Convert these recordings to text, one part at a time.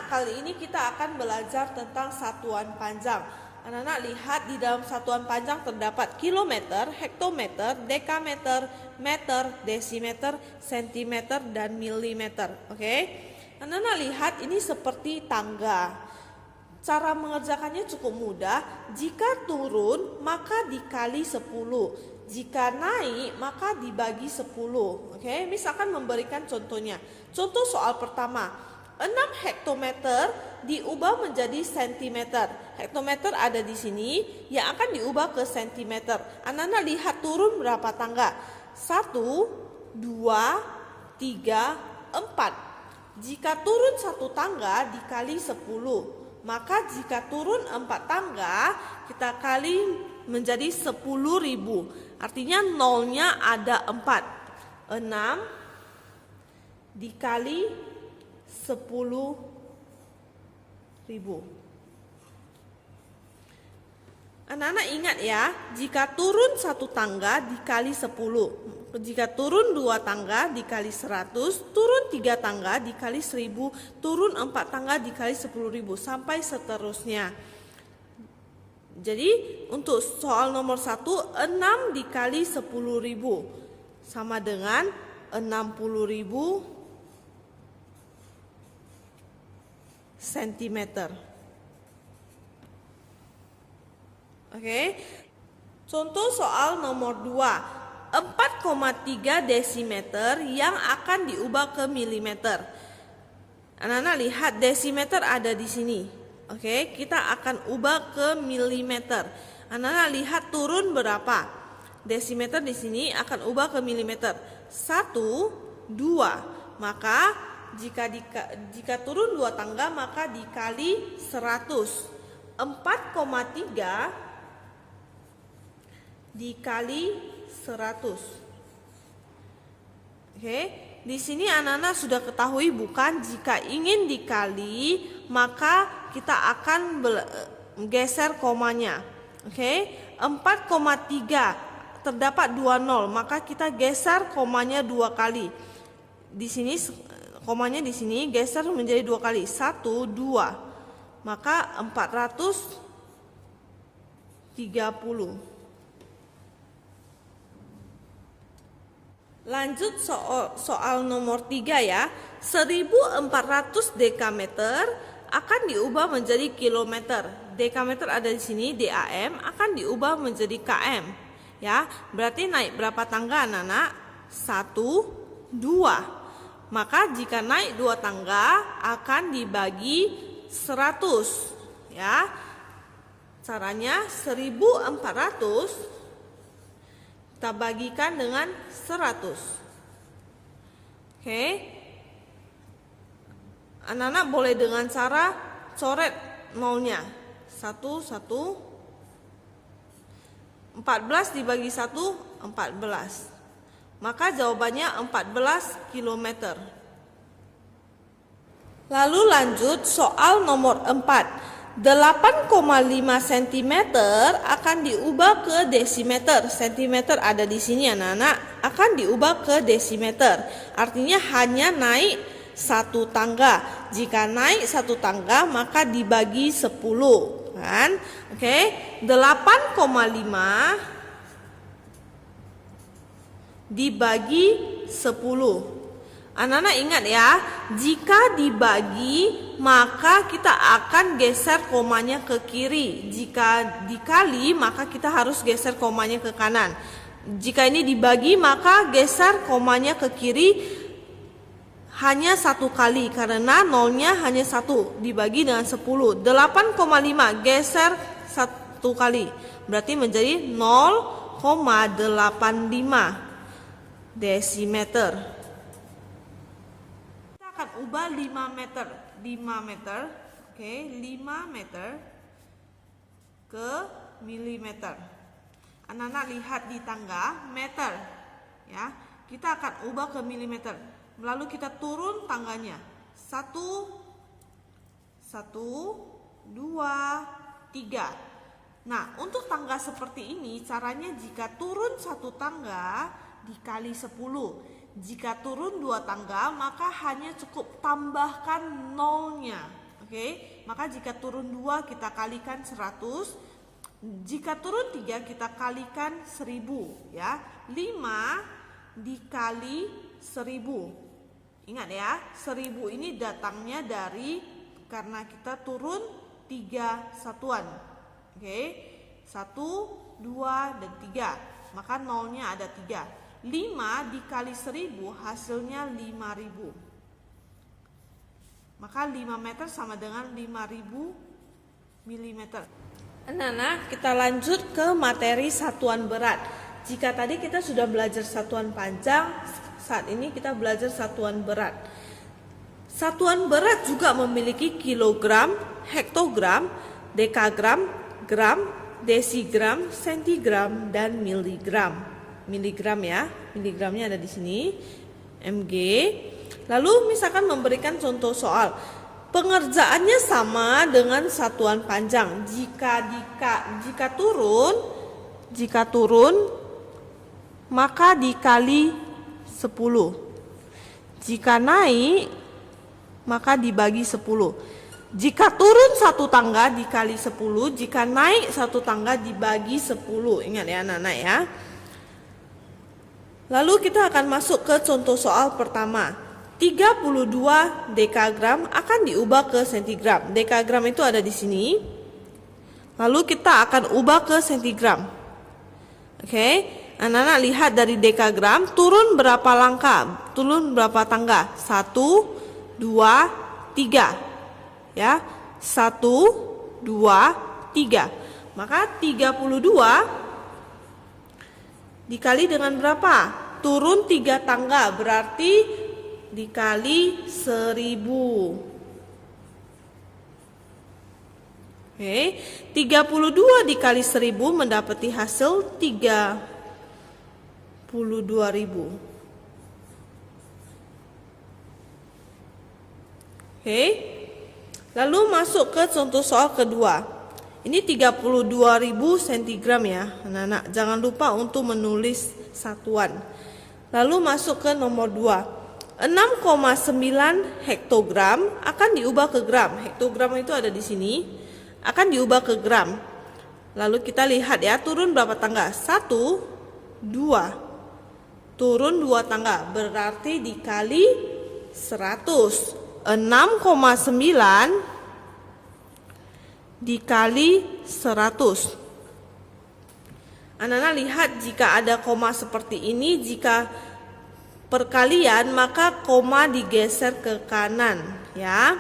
kali ini kita akan belajar tentang satuan panjang. Anak-anak lihat di dalam satuan panjang terdapat kilometer, hektometer, dekameter, meter, desimeter, sentimeter, dan milimeter. Oke? Anak-anak lihat ini seperti tangga. Cara mengerjakannya cukup mudah. Jika turun maka dikali 10. Jika naik maka dibagi 10. Oke? Misalkan memberikan contohnya. Contoh soal pertama. 6 hektometer diubah menjadi sentimeter. Hektometer ada di sini yang akan diubah ke sentimeter. Anak-anak lihat turun berapa tangga? 1, 2, 3, 4. Jika turun 1 tangga dikali 10. Maka jika turun 4 tangga kita kali menjadi 10.000. Artinya nolnya ada 4. 6 dikali 10.000. Anak-anak ingat ya, jika turun 1 tangga dikali 10. Jika turun 2 tangga dikali 100, turun 3 tangga dikali 1000, turun 4 tangga dikali 10.000, sampai seterusnya. Jadi untuk soal nomor 1, 6 dikali 10.000 sama dengan 60.000 sentimeter. Oke. Contoh soal nomor 2. 4,3 desimeter yang akan diubah ke milimeter. Anak-anak lihat desimeter ada di sini. Oke, kita akan ubah ke milimeter. Anak-anak lihat turun berapa? Desimeter di sini akan ubah ke milimeter. 1, 2. Maka jika turun 2 tangga maka dikali 100. 4,3 dikali 100. Oke, di sini anak-anak sudah ketahui bukan? Jika ingin dikali maka kita akan geser komanya. Oke, 4,3 terdapat 2 nol, maka kita geser komanya 2 kali. Di sini komanya di sini geser menjadi 2 kali. 1, 2. Maka 430. Lanjut soal nomor 3 ya. 1400 dekameter akan diubah menjadi kilometer. Dekameter ada di sini, DAM akan diubah menjadi KM. Ya, berarti naik berapa tangga anak-anak? 1, 2. Maka jika naik 2 tangga akan dibagi 100. Ya. Caranya 1400 kita bagikan dengan 100. Oke. Anak-anak boleh dengan cara coret nolnya. 1, 1. 14 dibagi 1, 14. Maka jawabannya 14 km. Lalu lanjut soal nomor 4. 8,5 cm akan diubah ke desimeter. Sentimeter ada di sini anak-anak, akan diubah ke desimeter. Artinya hanya naik 1 tangga. Jika naik 1 tangga maka dibagi 10, kan? Oke, 8,5 dibagi 10. Anak-anak ingat ya, jika dibagi maka kita akan geser komanya ke kiri. Jika dikali maka kita harus geser komanya ke kanan. Jika ini dibagi maka geser komanya ke kiri hanya 1 kali karena nolnya hanya 1 dibagi dengan 10. 8,5 geser 1 kali berarti menjadi 0,85 desimeter. Kita akan ubah 5 meter. 5 meter, oke, 5 meter ke milimeter. Anak-anak lihat di tangga meter, ya. Kita akan ubah ke milimeter. Lalu kita turun tangganya. 1, 2, 3. Nah, untuk tangga seperti ini caranya jika turun 1 tangga dikali 10. Jika turun 2 tangga maka hanya cukup tambahkan nolnya. Oke, maka jika turun 2 kita kalikan 100. Jika turun 3 kita kalikan 1000 ya. 5 dikali 1000. Ingat ya, 1000 ini datangnya dari karena kita turun 3 satuan. Oke. 1, 2 dan 3. Maka nolnya ada 3. 5 dikali 1000 hasilnya 5000. Maka 5 meter sama dengan 5000 mm. Anak-anak, kita lanjut ke materi satuan berat. Jika tadi kita sudah belajar satuan panjang, saat ini kita belajar satuan berat. Satuan berat juga memiliki kilogram, hektogram, dekagram, gram, desigram, sentigram, dan miligram. Miligram ya, miligramnya ada di sini, mg. Lalu misalkan memberikan contoh soal, pengerjaannya sama dengan satuan panjang. Jika turun maka dikali 10. Jika naik maka dibagi 10. Jika turun 1 tangga dikali 10, jika naik 1 tangga dibagi 10. Ingat ya anak-anak ya. Lalu kita akan masuk ke contoh soal pertama. 32 dekagram akan diubah ke sentigram. Dekagram itu ada di sini. Lalu kita akan ubah ke sentigram. Oke, anak-anak lihat dari dekagram, turun berapa langkah? Turun berapa tangga? 1, 2, 3. Ya, 1, 2, 3. Maka 32 dikali dengan berapa? Turun 3 tangga, berarti dikali 1000. Oke, 32 dikali 1000 mendapati hasil 32.000. Oke. Lalu masuk ke contoh soal kedua. Ini 32.000 cm ya, anak-anak. Jangan lupa untuk menulis satuan. Lalu masuk ke nomor 2. 6,9 hektogram akan diubah ke gram. Hektogram itu ada di sini. Akan diubah ke gram. Lalu kita lihat ya, turun berapa tangga? 1, 2. Turun 2 tangga, berarti dikali 100. 6,9 dikali 100. Anak-anak lihat, jika ada koma seperti ini, jika perkalian maka koma digeser ke kanan ya.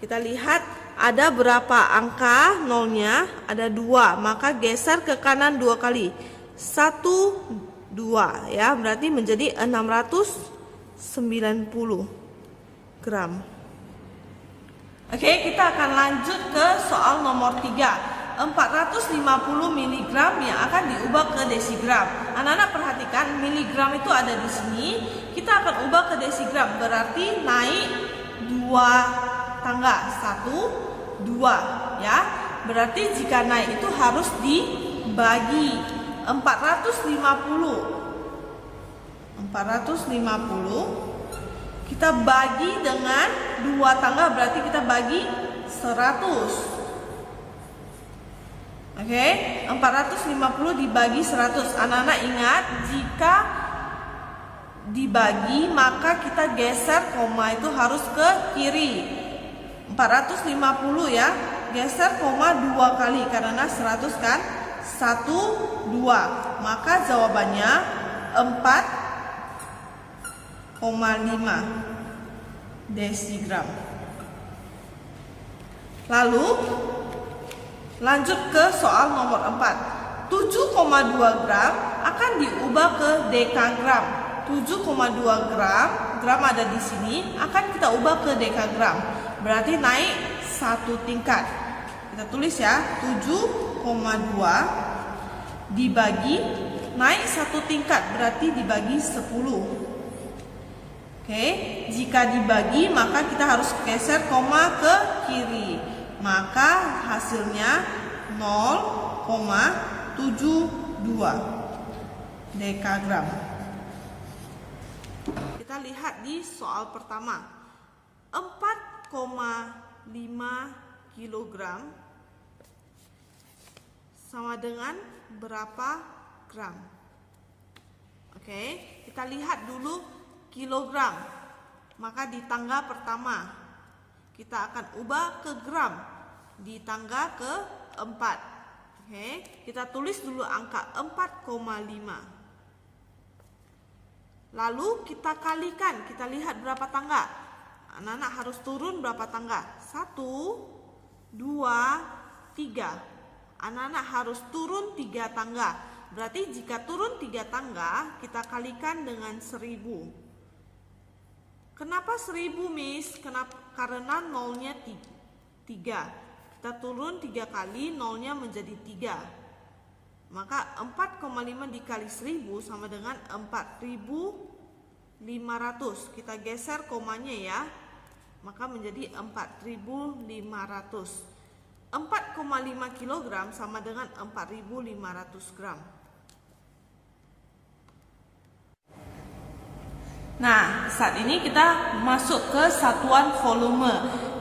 Kita lihat ada berapa angka nolnya? Ada 2, maka geser ke kanan 2 kali. 1, 2 ya, berarti menjadi 690 gram. Oke, kita akan lanjut ke soal nomor 3. 450 mg yang akan diubah ke desigram. Anak-anak perhatikan, miligram itu ada di sini. Kita akan ubah ke desigram, berarti naik 2 tangga. 1, 2 ya. Berarti jika naik itu harus dibagi. 450 kita bagi dengan 2 tangga, berarti kita bagi 100. Oke, 450 dibagi 100. Anak-anak ingat, jika dibagi maka kita geser koma itu harus ke kiri. 450 ya, geser koma 2 kali karena 100 kan. 1, 2. Maka jawabannya 4,5 desigram. Lalu lanjut ke soal nomor 4. 7,2 gram akan diubah ke dekagram. 7,2 gram, gram ada di sini, akan kita ubah ke dekagram. Berarti naik 1 tingkat. Kita tulis ya, 7,2 dibagi naik 1 tingkat, berarti dibagi 10. Oke, jika dibagi maka kita harus geser koma ke kiri. Maka hasilnya 0,72 dekagram. Kita lihat di soal pertama. 4,5 kilogram sama dengan berapa gram? Oke, kita lihat dulu kilogram. Maka di tangga pertama kita akan ubah ke gram. Di tangga keempat, oke, kita tulis dulu angka 4,5. Lalu kita kalikan, kita lihat berapa tangga. Anak-anak harus turun berapa tangga? 1, 2, 3. Anak-anak harus turun 3 tangga. Berarti jika turun 3 tangga, kita kalikan dengan 1000. Kenapa 1000, Miss? Karena nolnya 3. Kita turun 3 kali, nolnya menjadi 3. Maka 4,5 dikali 1000 sama dengan 4.500. Kita geser komanya ya. Maka menjadi 4.500. 4,5 kg sama dengan 4.500 gram. Nah, saat ini kita masuk ke satuan volume.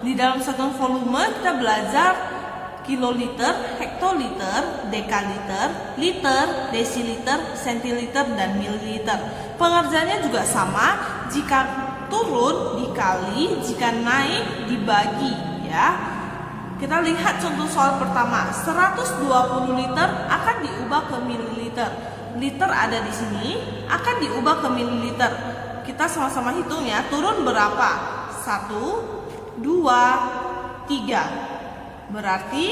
Di dalam satuan volume kita belajar kiloliter, hektoliter, dekaliter, liter, desiliter, sentiliter, dan mililiter. Pengerjaannya juga sama. Jika turun dikali, jika naik dibagi ya. Kita lihat contoh soal pertama. 120 liter akan diubah ke mililiter. Liter ada di sini, akan diubah ke mililiter. Kita sama-sama hitung ya. Turun berapa? 1, 2, 3. Berarti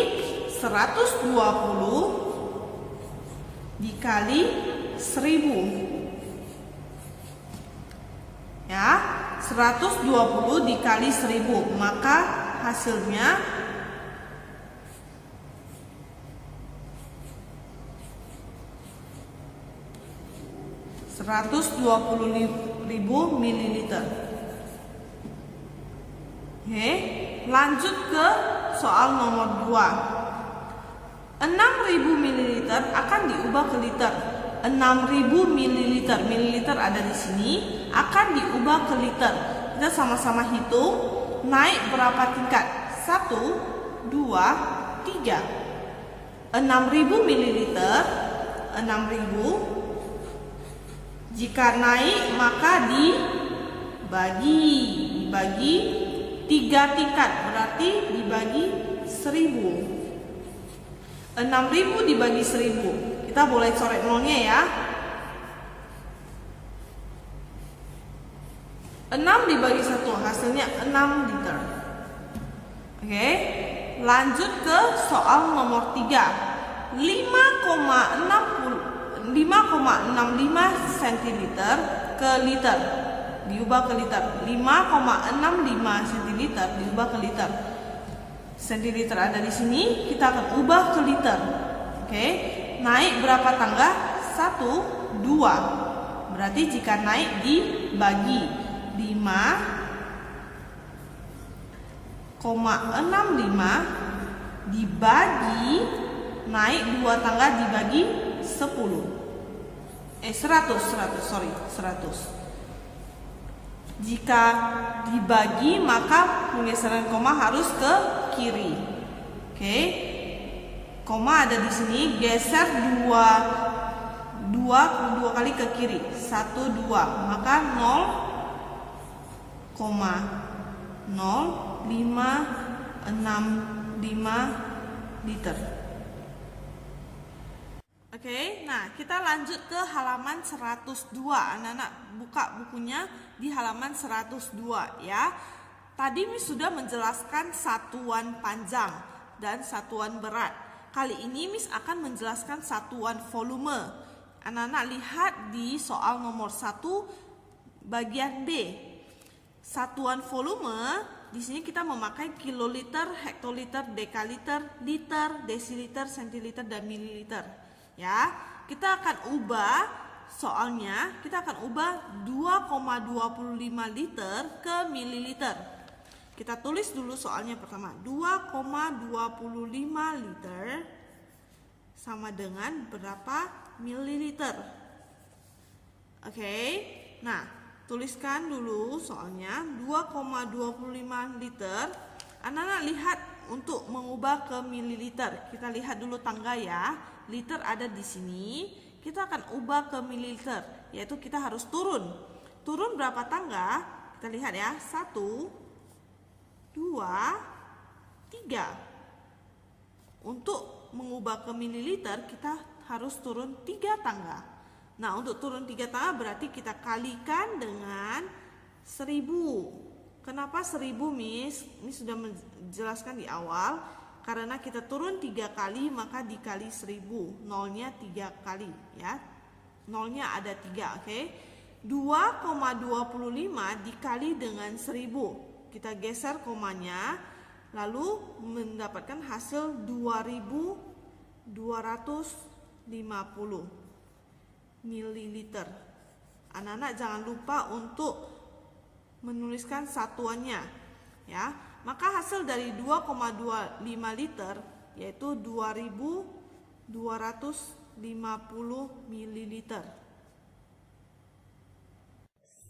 120 dikali 1000. Ya, 120 dikali 1000. Maka hasilnya 120.000 mililiter. Oke, lanjut ke soal nomor 2. 6.000 mililiter akan diubah ke liter. 6.000 mililiter, mililiter ada di sini, akan diubah ke liter. Kita sama-sama hitung naik berapa tingkat? 1, 2, 3. 6.000 mililiter, 6.000. Jika naik maka dibagi 3 tingkat, berarti dibagi 1000. 6.000 dibagi 1000. Kita boleh coret nolnya ya. 6 dibagi 1 hasilnya 6 liter. Oke, lanjut ke soal nomor 3. 5,65 centiliter ke liter diubah ke liter. 5,65 centiliter diubah ke liter. Centiliter ada di sini, kita akan ubah ke liter. Oke, naik berapa tangga? 1, 2. Berarti jika naik dibagi 5,65 dibagi naik 2 tangga dibagi 100. Jika dibagi maka penggeseran koma harus ke kiri. Oke. Koma ada di sini, geser 2 kali ke kiri. 1, 2. Maka 0,0565 liter. Oke, nah kita lanjut ke halaman 102. Anak-anak buka bukunya di halaman 102 ya. Tadi Miss sudah menjelaskan satuan panjang dan satuan berat. Kali ini Miss akan menjelaskan satuan volume. Anak-anak lihat di soal nomor 1 bagian B. Satuan volume di sini kita memakai kiloliter, hektoliter, dekaliter, liter, desiliter, sentiliter, dan mililiter. Ya, kita akan ubah soalnya, kita akan ubah 2,25 liter ke mililiter. Kita tulis dulu soalnya pertama. 2,25 liter sama dengan berapa mililiter? Oke, nah tuliskan dulu soalnya 2,25 liter Anak-anak lihat untuk mengubah ke mililiter. Kita lihat dulu tangga ya. Liter ada di sini. Kita akan ubah ke mililiter, yaitu kita harus turun. Turun berapa tangga? Kita lihat ya. 1, 2, 3. Untuk mengubah ke mililiter, kita harus turun 3 tangga. Nah, untuk turun 3 tangga berarti kita kalikan dengan 1000. Kenapa 1000, Miss? Miss sudah menjelaskan di awal. Karena kita turun 3 kali, maka dikali 1000. Nolnya 3 kali ya. Nolnya ada 3, oke? 2,25 dikali dengan 1000. Kita geser komanya, lalu mendapatkan hasil 2250 mililiter. Anak-anak jangan lupa untuk menuliskan satuannya ya. Maka hasil dari 2,25 liter yaitu 2250 mililiter.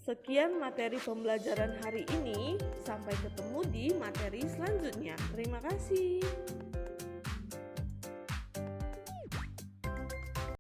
Sekian materi pembelajaran hari ini. Sampai ketemu di materi selanjutnya. Terima kasih.